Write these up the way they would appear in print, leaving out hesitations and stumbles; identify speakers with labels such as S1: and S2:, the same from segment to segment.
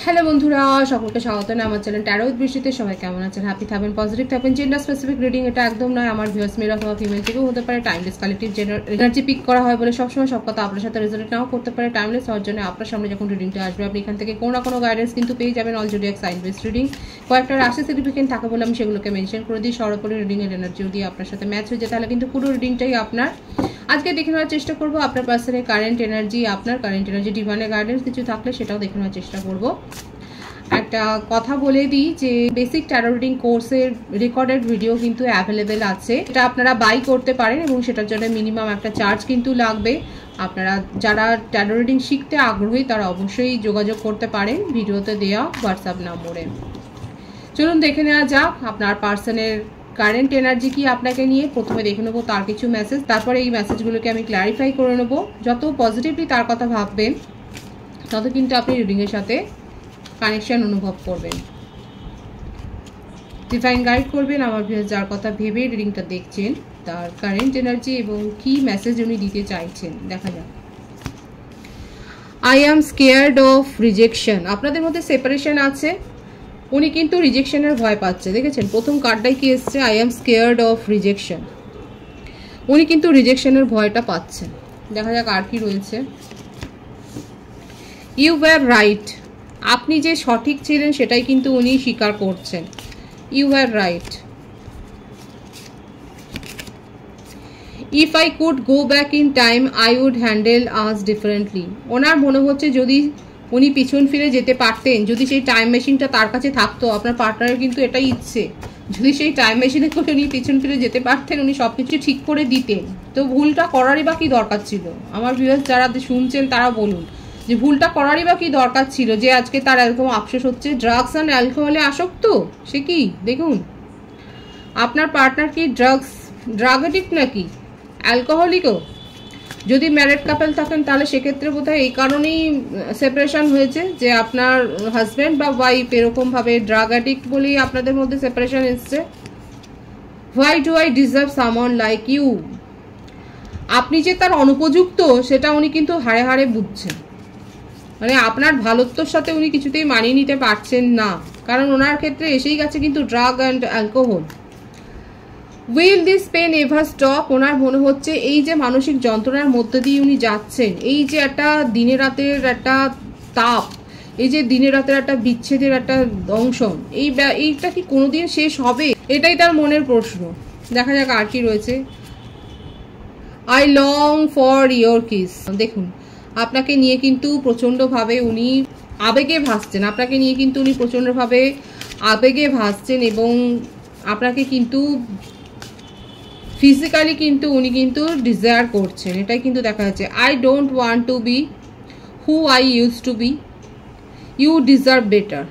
S1: Hello বন্ধুরা, সকলকে স্বাগত আমার চ্যানেল ট্যারো উইথ বৃষ্টিতে। সবাই কেমন আছেন? হ্যাপি থাকবেন, পজিটিভ থাকবেন। জেন্ডার স্পেসিফিক রিডিং এটা একদম নয়। আমার ভিউয়ার্স মেল অথবা ফিমেল থেকেও হতে পারে। Timeless collective general energy pick করা হয় বলে সবসময় সব কথা আপনার সাথে রেজোনেট নাও করতে পারে। টাইমলেস হওয়ার জন্য আপনার সামনে যখন রিডিংটা আসবে আপনি এখান থেকে কোনো না কোনো গাইডেন্স কিন্তু পেয়ে যাবেন। All zodiac sign based reading কয়েকটা রাশি সিগনিফিকেন্ট থাকে বলে আমি সেগুলোকে মেনশন করে দিই। সর্বোপরি রিডিংয়ের এনার্জিও দিয়ে আপনার সাথে ম্যাচ হয়ে যায়, তাহলে কিন্তু পুরো রিডিংটাই আপনার। আজকে দেখে নেওয়ার চেষ্টা করবো আপনার পার্সনের কারেন্ট এনার্জি, আপনার কারেন্ট এনার্জি ডিভাইনের গাইডেন্স কিছু থাকলে সেটাও দেখে নেওয়ার চেষ্টা করবো। একটা কথা বলে দিই যে বেসিক ট্যারো রিডিং কোর্সের রেকর্ডেড ভিডিও কিন্তু অ্যাভেলেবেল আছে, এটা আপনারা বাই করতে পারেন এবং সেটার জন্য মিনিমাম একটা চার্জ কিন্তু লাগবে। আপনারা যারা ট্যারো রিডিং শিখতে আগ্রহী তারা অবশ্যই যোগাযোগ করতে পারেন ভিডিওতে দেওয়া হোয়াটসঅ্যাপ নম্বরে। চলুন দেখে নেওয়া যাক আপনার পার্সনের কারেন্ট এনার্জি কি আপনাকে নিয়ে। প্রথমে দেখে নেবো তার কিছু মেসেজ, তারপরে এই মেসেজগুলোকে আমি ক্ল্যারিফাই করে নেবো। যত পজিটিভলি তার কথা ভাববেন তত কিন্তু আপনি রিডিংয়ের সাথে কানেকশন অনুভব করবেন, ডিভাইন গাইড করবেন। আমার ভিউয়ার্স যার কথা ভেবে রিডিংটা দেখছেন তার কারেন্ট এনার্জি এবং কি মেসেজ উনি দিতে চাইছেন দেখা যাক। I am scared of rejection. আপনাদের মধ্যে সেপারেশন আছে, উনি কিন্তু রিজেকশনের ভয় পাচ্ছে। দেখেছেন প্রথম কার্ডটাই কি এসছে? I am scared of rejection. উনি কিন্তু রিজেকশনের ভয়টা পাচ্ছেন। দেখা যাক আর কি রয়েছে। You were right. আপনি যে সঠিক ছিলেন সেটাই কিন্তু উনি স্বীকার করছেন। You are right. If I could go back in time I would handle us differently. ওনার মনে হচ্ছে যদি উনি পিছন ফিরে যেতে পারতেন, যদি সেই টাইম মেশিনটা তার কাছে থাকতো, আপনার পার্টনারের কিন্তু এটাই ইচ্ছে, যদি সেই টাইম মেশিনে করে উনি পিছন ফিরে যেতে পারতেন, উনি সব কিছু ঠিক করে দিতেন। তো ভুলটা করারই বা কি দরকার ছিল? আমার ভিউয়ার্স যারা শুনছেন তারা বলুন যে ভুলটা করারই বা কি দরকার ছিল যে আজকে তার একদম আফসোস হচ্ছে। ড্রাগস অ্যান্ড অ্যালকোহলে আসক্ত সে কি? দেখুন আপনার পার্টনার কি ড্রাগ এডিক্ট নাকি অ্যালকোহলিকও? যদি ম্যারিড কাপল থাকেন তাহলে সেক্ষেত্রে বোধহয় এই কারণেই সেপারেশন হয়েছে যে আপনার হাজব্যান্ড বা ওয়াইফ এরকমভাবে ড্রাগ অ্যাডিক্ট বলেই আপনাদের মধ্যে সেপারেশন এসছে। Why do I deserve someone like you. আপনি যে তার অনুপযুক্ত সেটা উনি কিন্তু হাড়ে হাড়ে বুঝছেন, মানে আপনার ভালোত্বর সাথে উনি কিছুতেই মানিয়ে নিতে পারছেন না, কারণ ওনার ক্ষেত্রে এসেই গেছে কিন্তু drug and alcohol. Will this pain ever stop. ওনার মনে হচ্ছে এই যে মানসিক যন্ত্রণার মধ্যে দিয়ে উনি যাচ্ছেন, এই যে একটা দিনে রাতের একটা তাপ, এই যে দিনে রাতের একটা বিচ্ছেদের একটা দংশন, এইটা কি কোনোদিন শেষ হবে? এটাই তার মনের প্রশ্ন। দেখা যাক আর কি রয়েছে। I long for your kiss. দেখুন আপনাকে নিয়ে কিন্তু প্রচণ্ডভাবে উনি আবেগে ভাসছেন, আপনাকে নিয়ে কিন্তু উনি প্রচণ্ডভাবে আবেগে ভাসছেন এবং আপনাকে কিন্তু ফিজিক্যালি কিন্তু উনি কিন্তু ডিজায়ার করছেন, এটাই কিন্তু দেখা যাচ্ছে। I don't want to be who I use to be, you deserve better.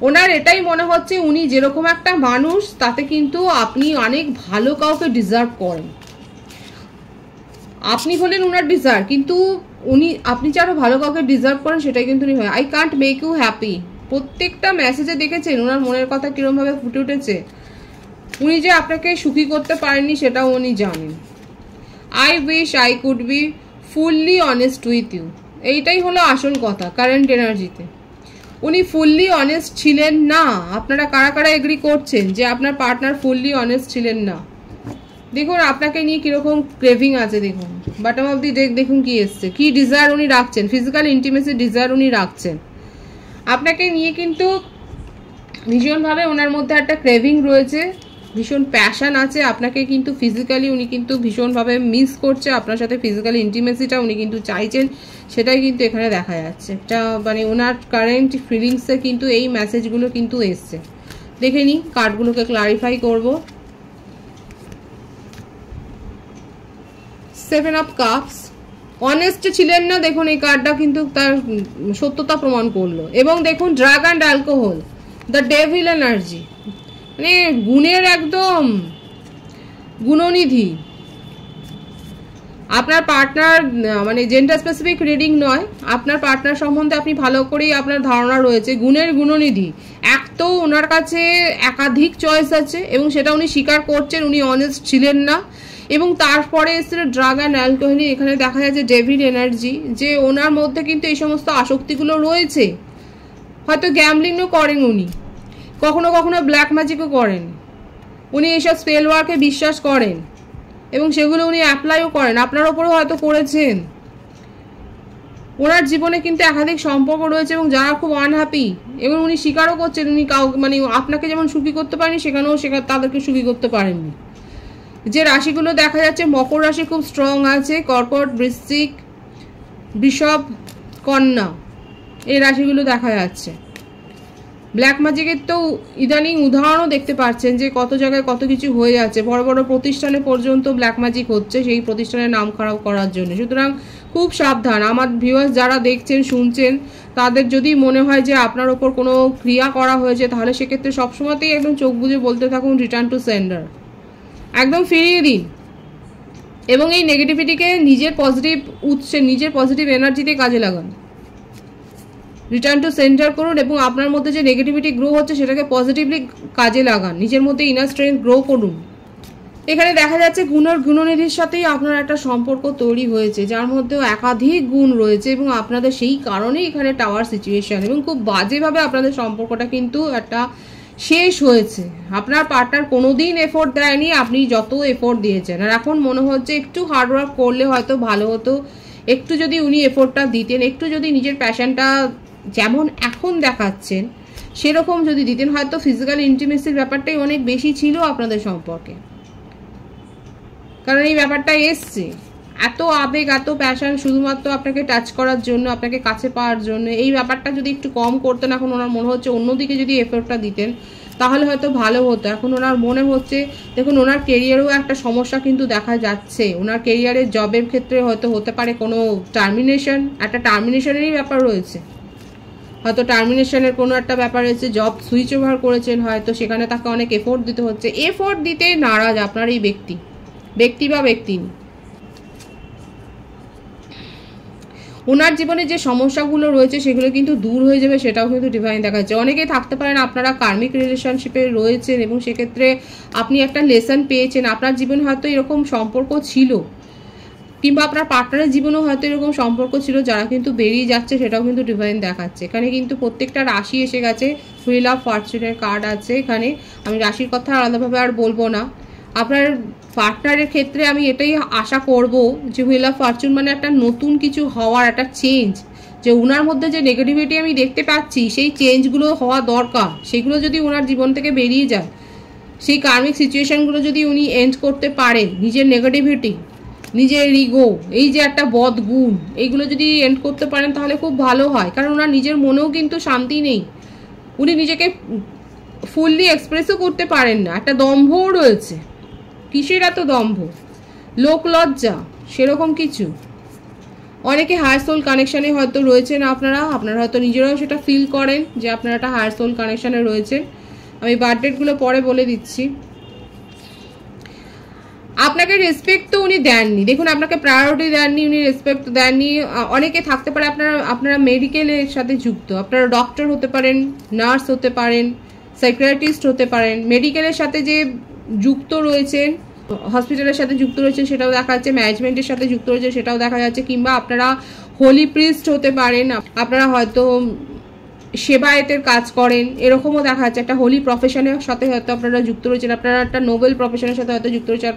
S1: ওনার এটাই মনে হচ্ছে উনি যেরকম একটা মানুষ তাতে কিন্তু আপনি অনেক ভালো কাউকে ডিজার্ভ করেন। আপনি হলেন ওনার ডিজার্ভ, কিন্তু আপনি যে আরো ভালো কাউকে ডিজার্ভ করেন সেটাই কিন্তু উনি হয়। I can't make you happy. প্রত্যেকটা মেসেজে দেখেছেন ওনার মনের কথা কিরম ভাবে ফুটে উঠেছে। উনি যে আপনাকে সুখী করতে পারেননি সেটাও উনি জানেন। I wish I could be fully honest with you. এইটাই হলো আসল কথা কারেন্ট এনার্জিতে। উনি ফুললি অনেস্ট ছিলেন না। আপনারা কারা কারা এগ্রি করছেন যে আপনার পার্টনার ফুললি অনেস্ট ছিলেন না? দেখুন আপনাকে নিয়ে কিরকম ক্রেভিং আছে। দেখুন বটম অফ দি ডেক দেখুন কি এসছে, কি ডিজায়ার উনি রাখছেন, ফিজিক্যাল ইন্টিমেসি ডিজায়ার উনি রাখছেন। আপনাকে নিয়ে কিন্তু ভীষণভাবে ওনার মধ্যে একটা ক্রেভিং রয়েছে, ভীষণ প্যাশন আছে। আপনাকে কিন্তু ফিজিক্যালি উনি কিন্তু ভীষণভাবে মিস করছে, আপনার সাথে ফিজিক্যাল ইন্টিমেসিটা উনি কিন্তু চাইছেন, সেটাই কিন্তু এখানে দেখা যাচ্ছে। একটা মানে ওনার কারেন্ট ফিলিংসে কিন্তু এই মেসেজগুলো কিন্তু এসছে। দেখে নিই কার্ডগুলোকে ক্লারিফাই করবো। Seven of cups. অনেস্ট ছিলেন না, দেখুন এই কার্ডটা কিন্তু তার সত্যতা প্রমাণ করলো। এবং দেখুন drug and alcohol, the devil energy, মানে গুণের একদম গুণনিধি। আপনার পার্টনার মানে জেন্ডার স্পেসিফিক রিডিং নয়, আপনার পার্টনার সম্বন্ধে আপনি ভালো করেই আপনার ধারণা রয়েছে। গুণের গুণনিধি। এক তো ওনার কাছে একাধিক চয়েস আছে এবং সেটা উনি স্বীকার করছেন, উনি অনেস্ট ছিলেন না। এবং তারপরে এসে ড্রাগ অ্যান্ড অ্যালকোহল। এখানে দেখা যাচ্ছে ডেভিড এনার্জি, যে ওনার মধ্যে কিন্তু এই সমস্ত আসক্তিগুলো রয়েছে। হয়তো গ্যামলিংও করেন উনি, কখনো কখনো ব্ল্যাক ম্যাজিকও করেন উনি, এইসব স্পেল ওয়ার্কে বিশ্বাস করেন এবং সেগুলো উনি অ্যাপ্লাইও করেন, আপনার ওপরেও হয়তো করেছেন। ওনার জীবনে কিন্তু একাধিক সম্পর্ক রয়েছে এবং যারা খুব আনহ্যাপি, এবং উনি স্বীকারও করছেন উনি মানে আপনাকে যেমন সুখী করতে পারেনি, সেখানেও তাদেরকে সুখী করতে পারেননি। যে রাশিগুলো দেখা যাচ্ছে, মকর রাশি খুব স্ট্রং আছে, কর্কট, বৃশ্চিক, বৃষভ, কন্যা, এই রাশিগুলো দেখা যাচ্ছে। ব্ল্যাক ম্যাজিকের তো ইদানিং উদাহরণও দেখতে পাচ্ছেন যে কত জায়গায় কত কিছু হয়ে যাচ্ছে, বড় বড় প্রতিষ্ঠানে পর্যন্ত ব্ল্যাক ম্যাজিক হচ্ছে সেই প্রতিষ্ঠানের নাম খারাপ করার জন্য। সুতরাং খুব সাবধান। আমার ভিউয়ার্স যারা দেখছেন শুনছেন, তাদের যদি মনে হয় যে আপনার ওপর কোনো ক্রিয়া করা হয়েছে, তাহলে সেক্ষেত্রে সবসময়তেই একদম চোখ বুজে বলতে থাকুন রিটার্ন টু সেন্ডার, একদম ফিরিয়ে দিন। এবং এই নেগেটিভিটিকে নিজের পজিটিভ উৎসে, নিজের পজিটিভ এনার্জিতে কাজে লাগান, রিটার্ন টু সেন্টার করুন এবং আপনার মধ্যে যে নেগেটিভিটি গ্রো হচ্ছে সেটাকে পজিটিভলি কাজে লাগান, নিজের মধ্যে ইনার স্ট্রেংথ গ্রো করুন। এখানে দেখা যাচ্ছে গুণনিধির সাথেই আপনার একটা সম্পর্ক তৈরি হয়েছে, যার মধ্যেও একাধিক গুণ রয়েছে এবং আপনাদের সেই কারণেই এখানে টাওয়ার সিচুয়েশন, এবং খুব বাজেভাবে আপনাদের সম্পর্কটা কিন্তু একটা শেষ হয়েছে। আপনার পার্টনার কোনোদিন এফোর্ট দেয়নি, আপনি যত এফোর্ট দিয়েছেন, আর এখন মনে হচ্ছে একটু হার্ডওয়ার্ক করলে হয়তো ভালো হতো, একটু যদি উনি এফোর্টটা দিতেন, একটু যদি নিজের প্যাশনটা যেমন এখন দেখাচ্ছেন সেরকম যদি দিতেন, হয়তো ফিজিক্যাল ইন্টিমেসির ব্যাপারটাই অনেক বেশি ছিল আপনাদের সম্পর্কে। কারণ এই ব্যাপারটা এসছে, এত আবেগ, এত প্যাশন শুধুমাত্র আপনাকে টাচ করার জন্য, আপনাকে কাছে পাওয়ার জন্য, এই ব্যাপারটা যদি একটু কম করতেন, এখন ওনার মনে হচ্ছে অন্যদিকে যদি এফোর্টটা দিতেন তাহলে হয়তো ভালো হতো। এখন ওনার মনে হচ্ছে, দেখুন ওনার কেরিয়ারেও একটা সমস্যা কিন্তু দেখা যাচ্ছে, ওনার কেরিয়ারের জবের ক্ষেত্রে হয়তো হতে পারে কোনো টার্মিনেশন, একটা টার্মিনেশনেরই ব্যাপার রয়েছে, হয়তো টার্মিনেশনের কোনো একটা ব্যাপার রয়েছে, জব সুইচ ওভার করেছেন হয়তো, সেখানে তাকে অনেক এফোর্ট দিতে হচ্ছে, এফোর্ট দিতে নারাজ আপনার এই ব্যক্তি বা ব্যক্তিনি। ওনার জীবনে যে সমস্যাগুলো রয়েছে সেগুলো কিন্তু দূর হয়ে যাবে, সেটাও কিন্তু ডিভাইন দেখা যাচ্ছে। অনেকেই থাকতে পারেন আপনারা কার্মিক রিলেশনশিপে রয়েছেন এবং সেক্ষেত্রে আপনি একটা লেসন পেয়েছেন, আপনার জীবনে হয়তো এরকম সম্পর্ক ছিল, কিংবা আপনার পার্টনারের জীবনেও হয়তো এরকম সম্পর্ক ছিল, যারা কিন্তু বেরিয়ে যাচ্ছে, সেটাও কিন্তু ডিভাইন দেখাচ্ছে। এখানে কিন্তু প্রত্যেকটা রাশি এসে গেছে, হুইল অফ ফরচুনের কার্ড আছে এখানে, আমি রাশির কথা আলাদাভাবে আর বলবো না। আপনার পার্টনারের ক্ষেত্রে আমি এটাই আশা করব যে হুইল অফ ফরচুন মানে একটা নতুন কিছু হওয়ার, একটা চেঞ্জ, যে ওনার মধ্যে যে নেগেটিভিটি আমি দেখতে পাচ্ছি সেই চেঞ্জগুলো হওয়া দরকার, সেগুলো যদি ওনার জীবন থেকে বেরিয়ে যায়, সেই কার্মিক সিচুয়েশনগুলো যদি উনি এন্ড করতে পারেন, নিজের নেগেটিভিটি, নিজের ইগো, এই যে একটা বদগুণ, এইগুলো যদি এন্ড করতে পারেন তাহলে খুব ভালো হয়। কারণ ওনার নিজের মনেও কিন্তু শান্তি নেই, উনি নিজেকে ফুললি এক্সপ্রেসও করতে পারেন না, একটা দম্ভও রয়েছে। কিসের এত দম্ভ, লোকলজ্জা, সেরকম কিছু। অনেকে হায়ার সোল কানেকশানে হয়তো রয়েছেন আপনারা হয়তো নিজেরাও সেটা ফিল করেন যে আপনারা একটা হায়ার সোল কানেকশানে রয়েছেন। আমি বার্থডেটগুলো পরে বলে দিচ্ছি। আপনাকে রেসপেক্ট তো উনি দেননি, দেখুন আপনাকে প্রায়োরিটি দেননি, উনি রেসপেক্ট দেননি। অনেকে থাকতে পারে আপনারা মেডিকেলের সাথে যুক্ত, আপনারা ডক্টর হতে পারেন, নার্স হতে পারেন, সাইকিয়াট্রিস্ট হতে পারেন, মেডিকেলের সাথে যে যুক্ত রয়েছেন, হসপিটালের সাথে যুক্ত রয়েছে সেটাও দেখা যাচ্ছে, ম্যানেজমেন্টের সাথে যুক্ত রয়েছে সেটাও দেখা যাচ্ছে, কিংবা আপনারা হোলি প্রিস্ট হতে পারেন, আপনারা হয়তো সেবায়েতের কাজ করেন, এরকমও দেখা যাচ্ছে। একটা হোলি প্রফেশনের সাথে হয়তো আপনারা যুক্ত রয়েছেন, আপনারা একটা নোবেল প্রফেশনের সাথে হয়তো যুক্ত রয়েছে,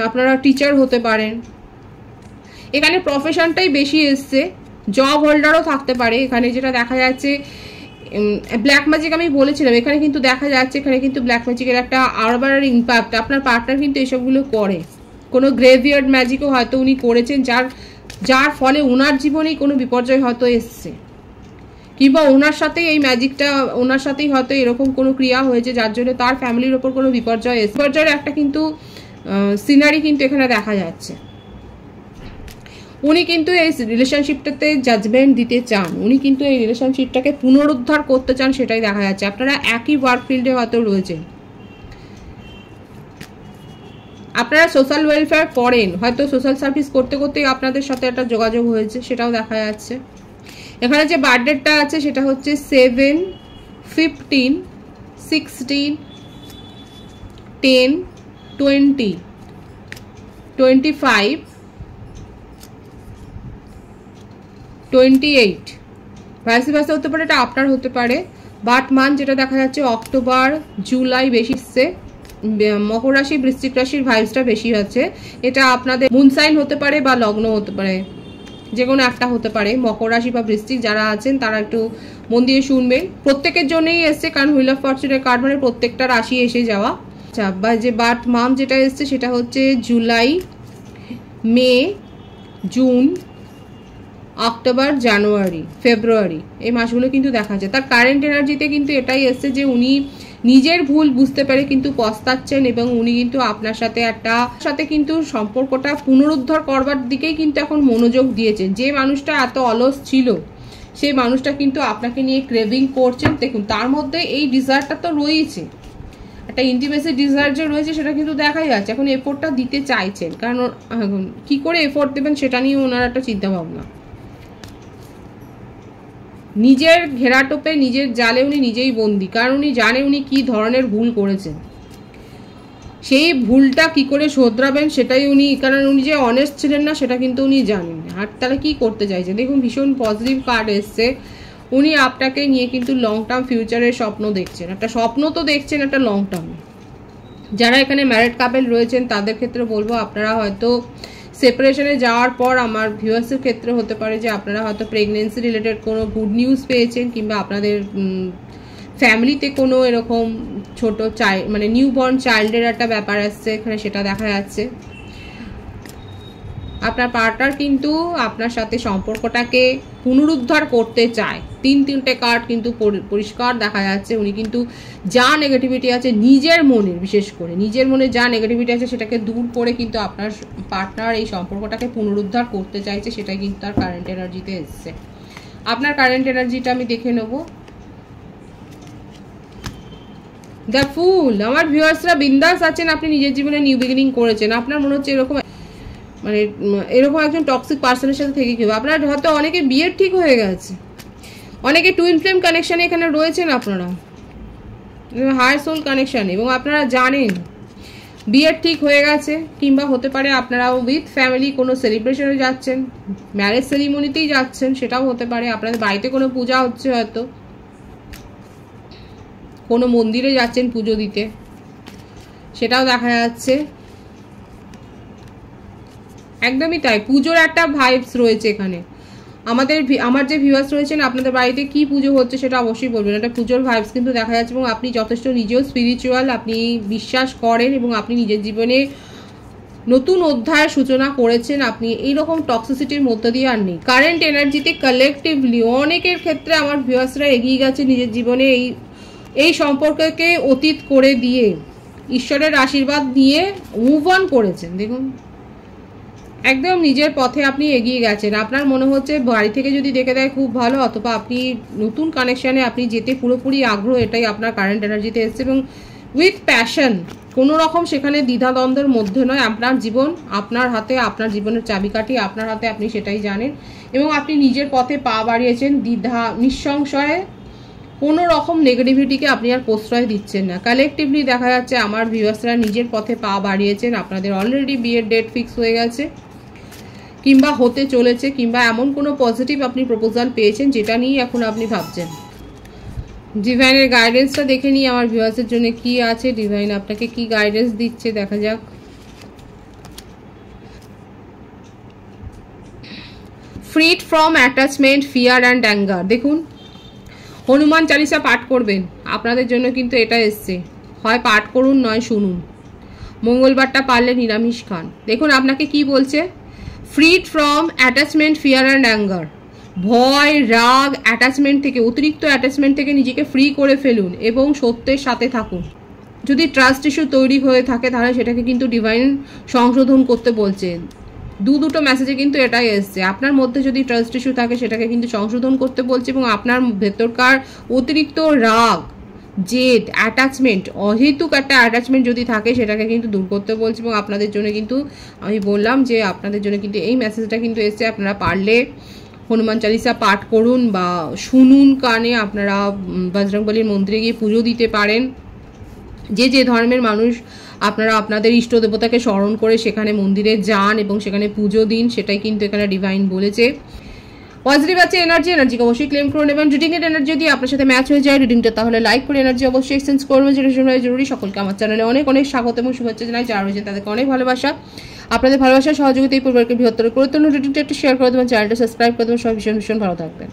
S1: আপনারা টিচার হতে পারেন। এখানে প্রফেশনটাই বেশি এসছে, জব হোল্ডারও থাকতে পারে। এখানে যেটা দেখা যাচ্ছে ব্ল্যাক ম্যাজিক আমি বলেছিলাম, এখানে কিন্তু দেখা যাচ্ছে এখানে কিন্তু ব্ল্যাক ম্যাজিকের একটা আরবার ইম্প্যাক্ট, আপনার পার্টনার কিন্তু এসবগুলো করে। কোনো গ্রেভিয়ার্ড ম্যাজিকও হয়তো উনি করেছেন, যার ফলে ওনার জীবনেই কোনো বিপর্যয় হয়তো এসছে, কিংবা ওনার সাথেই এই ম্যাজিকটা, ওনার সাথেই হয়তো এরকম কোনো ক্রিয়া হয়েছে যার জন্য তার ফ্যামিলির ওপর কোনো বিপর্যয় এসছে। বিপর্যয়ের একটা কিন্তু সিনারি কিন্তু এখানে দেখা যাচ্ছে। উনি কিন্তু এই রিলেশনশিপটাতে জাজমেন্ট দিতে চান, উনি কিন্তু এই রিলেশনশিপটাকে পুনরুদ্ধার করতে চান, সেটাই দেখা যাচ্ছে। আপনারা একই ওয়ার্ক ফিল্ডে হয়তো রয়েছেন, আপনারা সোশ্যাল ওয়েলফেয়ার করেন, হয়তো সোশ্যাল সার্ভিস করতে করতেই আপনাদের সাথে একটা যোগাযোগ হয়েছে, সেটাও দেখা যাচ্ছে। এখানে যে বার্থডেটা আছে সেটা হচ্ছে 7, 15, 16, 10, 20, 25, 28, ভাইস ভার্সা হতে পারে, এটা আপনার হতে পারে। বাট মান যেটা দেখা যাচ্ছে অক্টোবর জুলাই বেশি হচ্ছে, মকর রাশি বৃশ্চিক রাশির ভাইবসটা বেশি হচ্ছে। এটা আপনাদের মুন সাইন হতে পারে বা লগ্ন হতে পারে, যে কোনো একটা হতে পারে। মকর রাশি বা বৃশ্চিক যারা আছেন তারা একটু মন দিয়ে শুনবেন। প্রত্যেকের জন্যই এসছে, কারণ হুইল অফ ফরচুনের কার্ড মানে প্রত্যেকটা রাশি এসে যাওয়া। আচ্ছা, বা যে বাট মান্থ যেটা এসছে সেটা হচ্ছে জুলাই, মে, জুন, অক্টোবর, জানুয়ারি, ফেব্রুয়ারি, এই মাসগুলো কিন্তু দেখা যায়। তার কারেন্ট এনার্জিতে কিন্তু এটাই এসছে যে উনি নিজের ভুল বুঝতে পারে কিন্তু পস্তাচ্ছেন, এবং উনি কিন্তু আপনার সাথে কিন্তু সম্পর্কটা পুনরুদ্ধার করবার দিকেই কিন্তু এখন মনোযোগ দিয়েছেন। যে মানুষটা এত অলস ছিল সেই মানুষটা কিন্তু আপনাকে নিয়ে ক্রেভিং করছেন। দেখুন, তার মধ্যে এই ডিজায়ারটা তো রয়েছে, একটা ইন্টিমেসি ডিজায়ার যে রয়েছে সেটা কিন্তু দেখাই যাচ্ছে। এখন এফোর্টটা দিতে চাইছেন, কারণ কি করে এফোর্ট দেবেন সেটা নিয়ে ওনার একটা চিন্তা ভাবনা। নিজের ঘেরাটোপে নিজের জালে উনি নিজেই বন্দী, কারণ উনি জানে উনি কি ধরনের ভুল করেছেন, সেই ভুলটা কি করে শোধরাবেন সেটাই উনি, কারণ উনি যে অনেস্ট ছিলেন না সেটা কিন্তু উনি জানেন। আর তাহলে কি করতে চাইছেন? দেখুন, ভীষণ পজিটিভ কার্ড এসছে। উনি আপনাকে নিয়ে কিন্তু লং টার্ম ফিউচারের স্বপ্ন দেখছেন, একটা স্বপ্ন তো দেখছেন একটা লং টার্ম। যারা এখানে ম্যারিড কাপল রয়েছেন তাদের ক্ষেত্রে বলবো, আপনারা হয়তো সেপারেশনে যাওয়ার পর, আমার ভিউয়ার্সের ক্ষেত্রে হতে পারে যে আপনারা হয়তো প্রেগনেন্সি রিলেটেড কোনো গুড নিউজ পেয়েছেন, কিংবা আপনাদের ফ্যামিলিতে কোনো এরকম ছোট চাইল্ড মানে নিউ বর্ন চাইল্ডের একটা ব্যাপার আসছে এখানে, সেটা দেখা যাচ্ছে। আপনার পার্টনার কিন্তু আপনার সাথে সম্পর্কটাকে পুনরুদ্ধার করতে চায়। তিনটে কার্ড কিন্তু পরিষ্কার দেখা যাচ্ছে। উনি কিন্তু যা নেগেটিভিটি আছে নিজের মনের, বিশেষ করে নিজের মনে যা নেগেটিভিটি আছে সেটাকে দূর করে কিন্তু আপনার পার্টনার এই সম্পর্কটাকে পুনরুদ্ধার করতে চাইছে, সেটাই কিন্তু তার কারেন্ট এনার্জিতে এসছে। আপনার কারেন্ট এনার্জিটা আমি দেখে নেব। দ্য ফুল, আমার ভিউয়ার্সরা বিন্দাস আছেন, আপনি নিজের জীবনে নিউ বিগিনিং করেছেন। আপনার মনে হচ্ছে এরকম এরকম একজন টক্সিক পার্সনের সাথে থেকে কি হবে। আপনার হয়তো অনেকে বিয়ের ঠিক হয়ে গেছে, অনেকে টুইন ফ্লেম কানেকশানে এখানে রয়েছেন, আপনারা হায়ার সোল কানেকশান, এবং আপনারা জানেন বিয়ের ঠিক হয়ে গেছে, কিংবা হতে পারে আপনারা উইথ ফ্যামিলি কোনো সেলিব্রেশনে যাচ্ছেন, ম্যারেজ সেরিমনিতেই যাচ্ছেন, সেটাও হতে পারে। আপনাদের বাড়িতে কোনো পূজা হচ্ছে, হয়তো কোনো মন্দিরে যাচ্ছেন পুজো দিতে, সেটাও দেখা যাচ্ছে। একদমই তাই, পুজোর একটা ভাইবস রয়েছে এখানে। আমার যে ভিউয়ার্স রয়েছেন আপনাদের বাড়িতে কি পুজো হচ্ছে সেটা অবশ্যই বলবেন, এটা পুজোর ভাইবস কিন্তু দেখা যাচ্ছে। এবং আপনি যথেষ্ট নিজেও স্পিরিচুয়াল, আপনি বিশ্বাস করেন, এবং আপনি নিজের জীবনে নতুন অধ্যায়ের সূচনা করেছেন। আপনি এইরকম টক্সিসিটির মধ্য দিয়ে আর নেই। কারেন্ট এনার্জিতে কালেকটিভলি অনেকের ক্ষেত্রে আমার ভিউয়ার্সরা এগিয়ে গেছে নিজের জীবনে, এই সম্পর্ককে অতীত করে দিয়ে ঈশ্বরের আশীর্বাদ নিয়ে মুভ অন করেছেন। দেখুন, একদম নিজের পথে আপনি এগিয়ে গেছেন। আপনার মনে হচ্ছে বাড়ি থেকে যদি দেখে দেয় খুব ভালো, অথবা আপনি নতুন কানেকশানে আপনি যেতে পুরোপুরি আগ্রহ, এটাই আপনার কারেন্ট এনার্জিতে এসছে। এবং উইথ প্যাশন, কোনো রকম সেখানে দ্বিধাদ্বন্দ্বের মধ্যে নয়। আপনার জীবন আপনার হাতে, আপনার জীবনের চাবিকাঠি আপনার হাতে, আপনি সেটাই জানেন। এবং আপনি নিজের পথে পা বাড়িয়েছেন নিঃসংশয়ে, কোনো রকম নেগেটিভিটিকে আপনি আর প্রশ্রয় দিচ্ছেন না। কালেকটিভলি দেখা যাচ্ছে আমার ভিউয়ার্সরা নিজের পথে পা বাড়িয়েছেন। আপনাদের অলরেডি বিয়ের ডেট ফিক্স হয়ে গেছে, কিংবা হতে চলেছে, কিংবা এমন কোনো পজিটিভ আপনি প্রপোজাল পেয়েছেন যেটা নিয়ে এখন আপনি ভাবছেন। ডিভাইনের গাইডেন্সটা দেখে নিই আমার ভিউয়ার্সের জন্য কি আছে, ডিভাইন আপনাকে কি গাইডেন্স দিচ্ছে দেখা যাক। Freed from attachment, fear and anger. দেখুন, হনুমান চালিসা পাঠ করবেন, আপনাদের জন্য কিন্তু এটা এসছে। হয় পাঠ করুন, নয় শুনুন। মঙ্গলবারটা পারলে নিরামিষ খান। দেখুন আপনাকে কি বলছে, freed from attachment, fear and anger. ভয়, রাগ, অ্যাটাচমেন্ট থেকে, অতিরিক্ত অ্যাটাচমেন্ট থেকে নিজেকে ফ্রি করে ফেলুন এবং সত্যের সাথে থাকুন। যদি ট্রাস্ট ইস্যু তৈরি হয়ে থাকে তাহলে সেটাকে কিন্তু ডিভাইন সংশোধন করতে বলছে। দুটো মেসেজে কিন্তু এটাই এসছে। আপনার মধ্যে যদি ট্রাস্ট ইস্যু থাকে সেটাকে কিন্তু সংশোধন করতে বলছে, এবং আপনার ভেতরকার অতিরিক্ত রাগ, জেদ, অ্যাটাচমেন্ট, অহেতুক একটা অ্যাটাচমেন্ট যদি থাকে সেটাকে কিন্তু দূর করতে বলছে। এবং আপনাদের জন্য কিন্তু আমি বললাম যে আপনাদের জন্য কিন্তু এই মেসেজটা কিন্তু এসছে। আপনারা পারলে হনুমান চালিসা পাঠ করুন বা শুনুন কানে, আপনারা বজরংবলীর মন্দিরে গিয়ে পুজো দিতে পারেন। যে যে ধর্মের মানুষ আপনারা আপনাদের ইষ্ট দেবতাকে স্মরণ করে সেখানে মন্দিরে যান এবং সেখানে পুজো দিন, সেটাই কিন্তু এখানে ডিভাইন বলেছে। পজিটিভ আছে এনার্জিকে অবশ্যই ক্লেম করে নেবেন। রিডিংয়ের এনার্জি যদি আপনার সাথে ম্যাচ হয়ে যায় রিডিংটা, তাহলে লাইক করে এনার্জি অবশ্যই এক্সচেঞ্জ করবেন, যেটা জরুরি। সকলকে আমার চ্যানেলে অনেক অনেক স্বাগত এবং শুভেচ্ছা জানাই। যারা রয়েছেন তাদেরকে অনেক ভালোবাসা। আপনাদের ভালোবাসার সহযোগিতা এই পরিবারকে বৃহত্তর করে তুলুন। রিডিংটা একটু শেয়ার করে দেবেন, চ্যানেলটা সাবস্ক্রাইব করে দেবেন। সবাই ভীষণ ভীষণ ভালো থাকবেন।